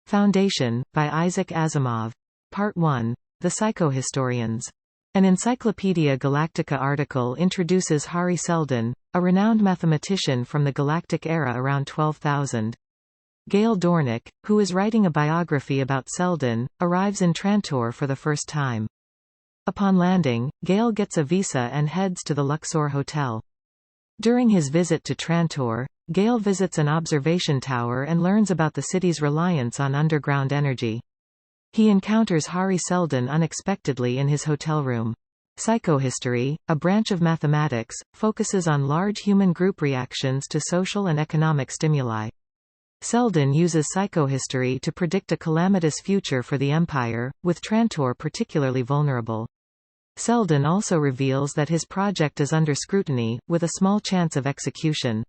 Foundation, by Isaac Asimov. Part 1. The Psychohistorians. An Encyclopedia Galactica article introduces Hari Seldon, a renowned mathematician from the galactic era around 12,000. Gail Dornick, who is writing a biography about Seldon, arrives in Trantor for the first time. Upon landing, Gail gets a visa and heads to the Luxor Hotel. During his visit to Trantor, Gail visits an observation tower and learns about the city's reliance on underground energy. He encounters Hari Seldon unexpectedly in his hotel room. Psychohistory, a branch of mathematics, focuses on large human group reactions to social and economic stimuli. Seldon uses psychohistory to predict a calamitous future for the Empire, with Trantor particularly vulnerable. Seldon also reveals that his project is under scrutiny, with a small chance of execution.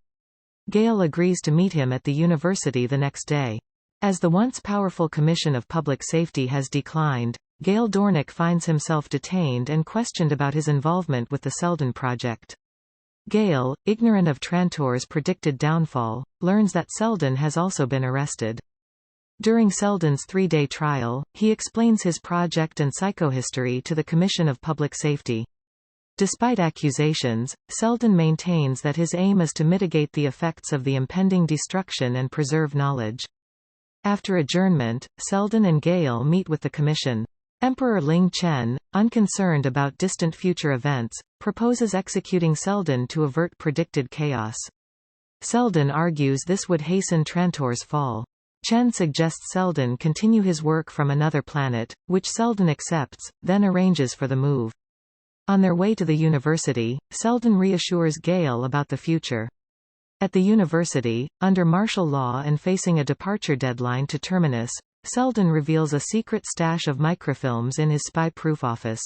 Gail agrees to meet him at the university the next day. As the once powerful Commission of Public Safety has declined, Gail Dornick finds himself detained and questioned about his involvement with the Seldon project. Gail, ignorant of Trantor's predicted downfall, learns that Seldon has also been arrested. During Seldon's 3-day trial, he explains his project and psychohistory to the Commission of Public Safety. Despite accusations, Seldon maintains that his aim is to mitigate the effects of the impending destruction and preserve knowledge. After adjournment, Seldon and Gail meet with the Commission. Emperor Ling Chen, unconcerned about distant future events, proposes executing Seldon to avert predicted chaos. Seldon argues this would hasten Trantor's fall. Chen suggests Seldon continue his work from another planet, which Seldon accepts, then arranges for the move. On their way to the university, Seldon reassures Gail about the future. At the university, under martial law and facing a departure deadline to Terminus, Seldon reveals a secret stash of microfilms in his spy-proof office.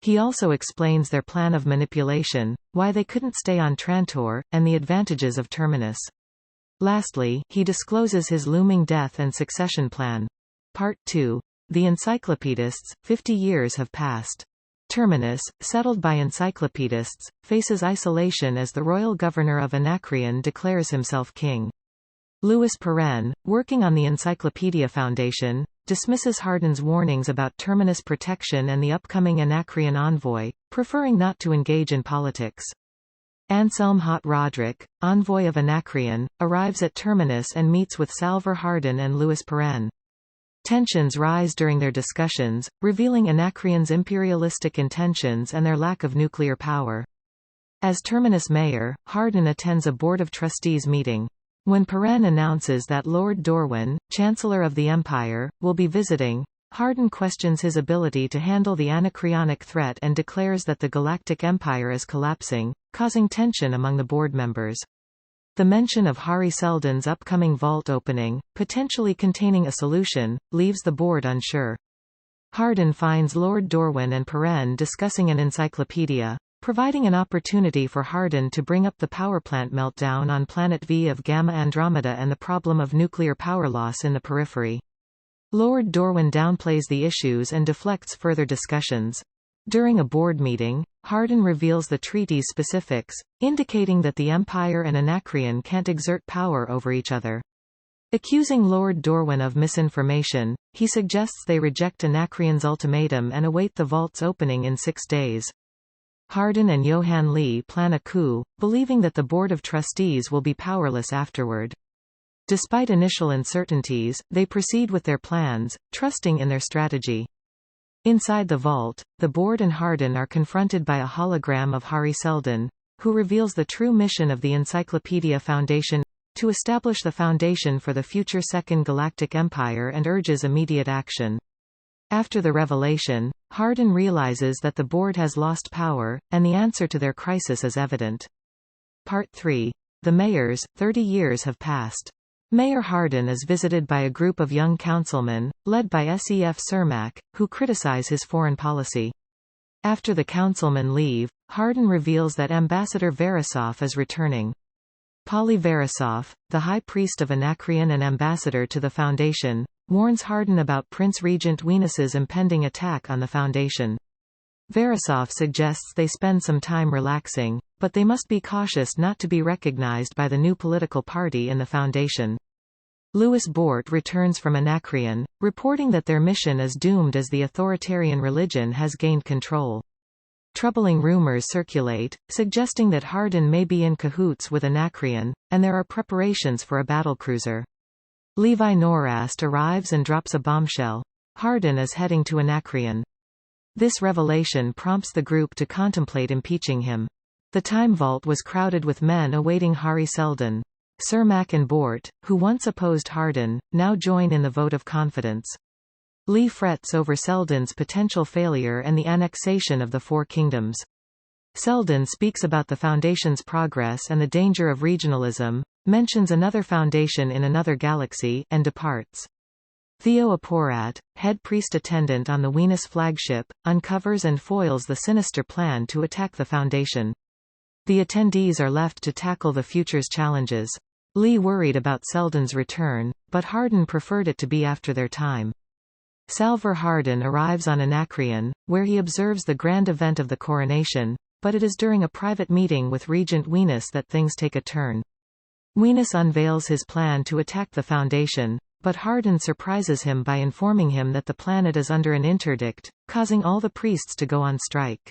He also explains their plan of manipulation, why they couldn't stay on Trantor, and the advantages of Terminus. Lastly, he discloses his looming death and succession plan. Part 2. The Encyclopedists, 50 years have passed. Terminus, settled by encyclopedists, faces isolation as the royal governor of Anacreon declares himself king. Louis Perrin, working on the Encyclopedia Foundation, dismisses Hardin's warnings about Terminus protection and the upcoming Anacreon envoy, preferring not to engage in politics. Anselm Hot Roderick, envoy of Anacreon, arrives at Terminus and meets with Salvor Hardin and Louis Perrin. Tensions rise during their discussions, revealing Anacreon's imperialistic intentions and their lack of nuclear power. As Terminus mayor, Hardin attends a Board of Trustees meeting. When Perrin announces that Lord Dorwin, Chancellor of the Empire, will be visiting, Hardin questions his ability to handle the anacreonic threat and declares that the Galactic Empire is collapsing, causing tension among the board members. The mention of Hari Seldon's upcoming vault opening, potentially containing a solution, leaves the board unsure. Hardin finds Lord Dorwin and Perrin discussing an encyclopedia, providing an opportunity for Hardin to bring up the power plant meltdown on Planet V of Gamma Andromeda and the problem of nuclear power loss in the periphery. Lord Dorwin downplays the issues and deflects further discussions. During a board meeting, Hardin reveals the treaty's specifics, indicating that the Empire and Anacreon can't exert power over each other. Accusing Lord Dorwin of misinformation, he suggests they reject Anacreon's ultimatum and await the vault's opening in 6 days. Hardin and Johann Lee plan a coup, believing that the Board of Trustees will be powerless afterward. Despite initial uncertainties, they proceed with their plans, trusting in their strategy. Inside the vault, the board and Hardin are confronted by a hologram of Hari Seldon, who reveals the true mission of the Encyclopedia Foundation to establish the foundation for the future Second Galactic Empire and urges immediate action. After the revelation, Hardin realizes that the board has lost power, and the answer to their crisis is evident. Part 3. The Mayors, 30 years have passed. Mayor Hardin is visited by a group of young councilmen, led by Sef Cermak, who criticize his foreign policy. After the councilmen leave, Hardin reveals that Ambassador Verisov is returning. Poly Verisov, the High Priest of Anacreon and ambassador to the Foundation, warns Hardin about Prince Regent Venus's impending attack on the Foundation. Verisov suggests they spend some time relaxing, but they must be cautious not to be recognized by the new political party in the Foundation. Louis Bort returns from Anacreon, reporting that their mission is doomed as the authoritarian religion has gained control. Troubling rumors circulate, suggesting that Hardin may be in cahoots with Anacreon, and there are preparations for a battlecruiser. Levi Norast arrives and drops a bombshell. Hardin is heading to Anacreon. This revelation prompts the group to contemplate impeaching him. The Time Vault was crowded with men awaiting Hari Seldon. Cermak and Bort, who once opposed Hardin, now join in the vote of confidence. Lee frets over Seldon's potential failure and the annexation of the Four Kingdoms. Seldon speaks about the Foundation's progress and the danger of regionalism, mentions another Foundation in another galaxy, and departs. Theo Aporat, head priest attendant on the Venus flagship, uncovers and foils the sinister plan to attack the Foundation. The attendees are left to tackle the future's challenges. Lee worried about Seldon's return, but Hardin preferred it to be after their time. Salvor Hardin arrives on Anacreon, where he observes the grand event of the coronation, but it is during a private meeting with Regent Venus that things take a turn. Venus unveils his plan to attack the Foundation, but Hardin surprises him by informing him that the planet is under an interdict, causing all the priests to go on strike.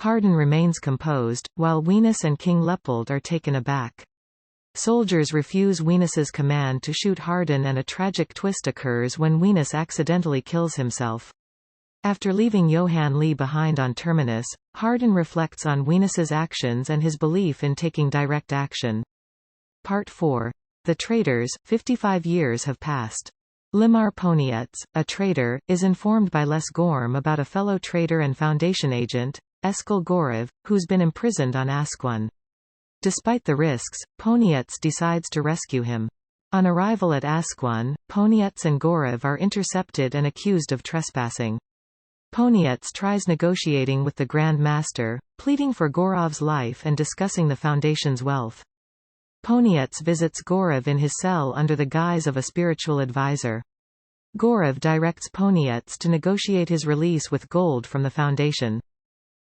Hardin remains composed, while Venus and King Leopold are taken aback. Soldiers refuse Venus's command to shoot Hardin, and a tragic twist occurs when Venus accidentally kills himself. After leaving Johann Lee behind on Terminus, Hardin reflects on Venus's actions and his belief in taking direct action. Part 4. The Traitors. 55 years have passed. Limar Ponietz, a traitor, is informed by Les Gorm about a fellow traitor and Foundation agent, Eskil Gorov, who's been imprisoned on Asquan. Despite the risks, Ponietz decides to rescue him. On arrival at Asquan, Ponietz and Gorov are intercepted and accused of trespassing. Ponietz tries negotiating with the Grand Master, pleading for Gorov's life and discussing the Foundation's wealth. Ponietz visits Gorov in his cell under the guise of a spiritual advisor. Gorov directs Ponietz to negotiate his release with gold from the Foundation.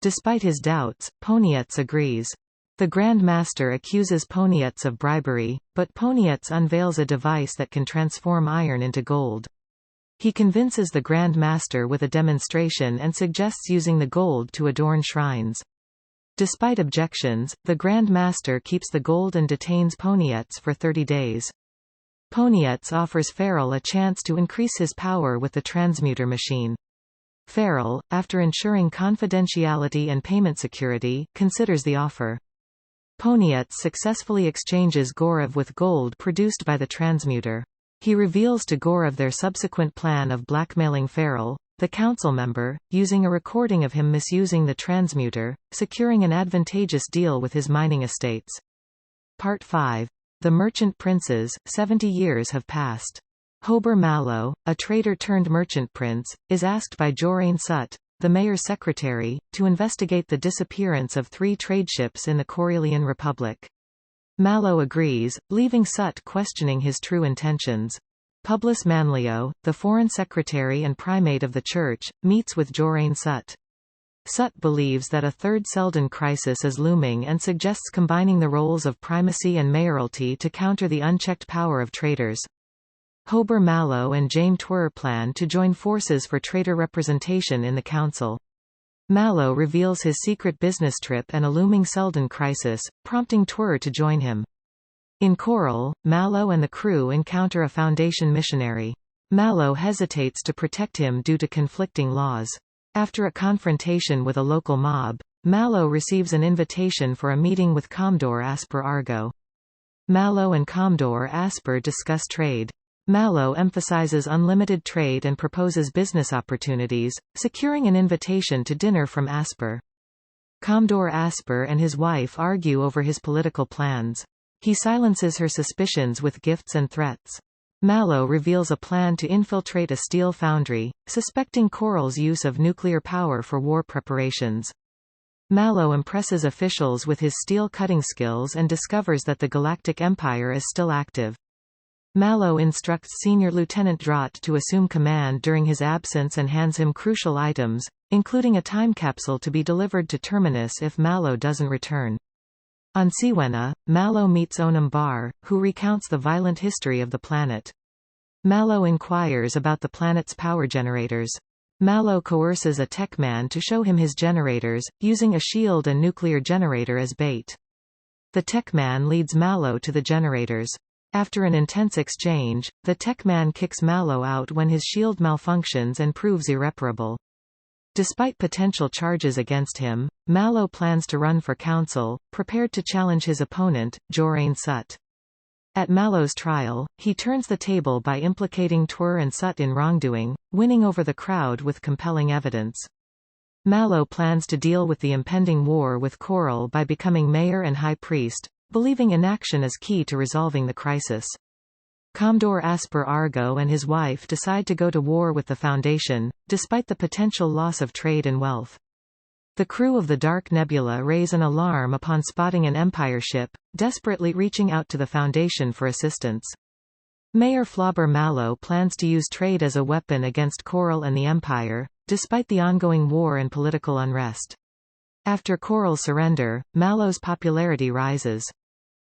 Despite his doubts, Ponietz agrees. The Grand Master accuses Ponietz of bribery, but Ponietz unveils a device that can transform iron into gold. He convinces the Grand Master with a demonstration and suggests using the gold to adorn shrines. Despite objections, the Grand Master keeps the gold and detains Ponietz for 30 days. Ponietz offers Farrell a chance to increase his power with the transmuter machine. Farrell, after ensuring confidentiality and payment security, considers the offer. Ponietz successfully exchanges Gorov with gold produced by the transmuter. He reveals to Gorov their subsequent plan of blackmailing Farrell, the council member, using a recording of him misusing the transmuter, securing an advantageous deal with his mining estates. Part 5. The Merchant Princes. 70 years have passed. Hober Mallow, a traitor-turned-merchant prince, is asked by Jorain Sut, the mayor's secretary, to investigate the disappearance of 3 trade ships in the Corellian Republic. Mallow agrees, leaving Sut questioning his true intentions. Publius Manlio, the foreign secretary and primate of the church, meets with Jorain Sut. Sut believes that a third Seldon crisis is looming and suggests combining the roles of primacy and mayoralty to counter the unchecked power of traitors. Hober Mallow and Jane Twir plan to join forces for traitor representation in the council. Mallow reveals his secret business trip and a looming Seldon crisis, prompting Twir to join him. In Coral, Mallow and the crew encounter a Foundation missionary. Mallow hesitates to protect him due to conflicting laws. After a confrontation with a local mob, Mallow receives an invitation for a meeting with Commodore Asper Argo. Mallow and Commodore Asper discuss trade. Mallow emphasizes unlimited trade and proposes business opportunities, securing an invitation to dinner from Asper. Commodore Asper and his wife argue over his political plans. He silences her suspicions with gifts and threats. Mallow reveals a plan to infiltrate a steel foundry, suspecting Coral's use of nuclear power for war preparations. Mallow impresses officials with his steel cutting skills and discovers that the Galactic Empire is still active. Mallow instructs Senior Lieutenant Drott to assume command during his absence and hands him crucial items, including a time capsule to be delivered to Terminus if Mallow doesn't return. On Siwenna, Mallow meets Onam Bar, who recounts the violent history of the planet. Mallow inquires about the planet's power generators. Mallow coerces a tech man to show him his generators, using a shield and nuclear generator as bait. The tech man leads Mallow to the generators. After an intense exchange, the tech man kicks Mallow out when his shield malfunctions and proves irreparable. Despite potential charges against him, Mallow plans to run for council, prepared to challenge his opponent, Jorain Sut. At Mallow's trial, he turns the table by implicating Twr and Sut in wrongdoing, winning over the crowd with compelling evidence. Mallow plans to deal with the impending war with Coral by becoming mayor and high priest, believing inaction is key to resolving the crisis. Commodore Asper Argo and his wife decide to go to war with the Foundation, despite the potential loss of trade and wealth. The crew of the Dark Nebula raise an alarm upon spotting an Empire ship, desperately reaching out to the Foundation for assistance. Mayor Flauber Mallow plans to use trade as a weapon against Coral and the Empire, despite the ongoing war and political unrest. After Coral's surrender, Mallow's popularity rises.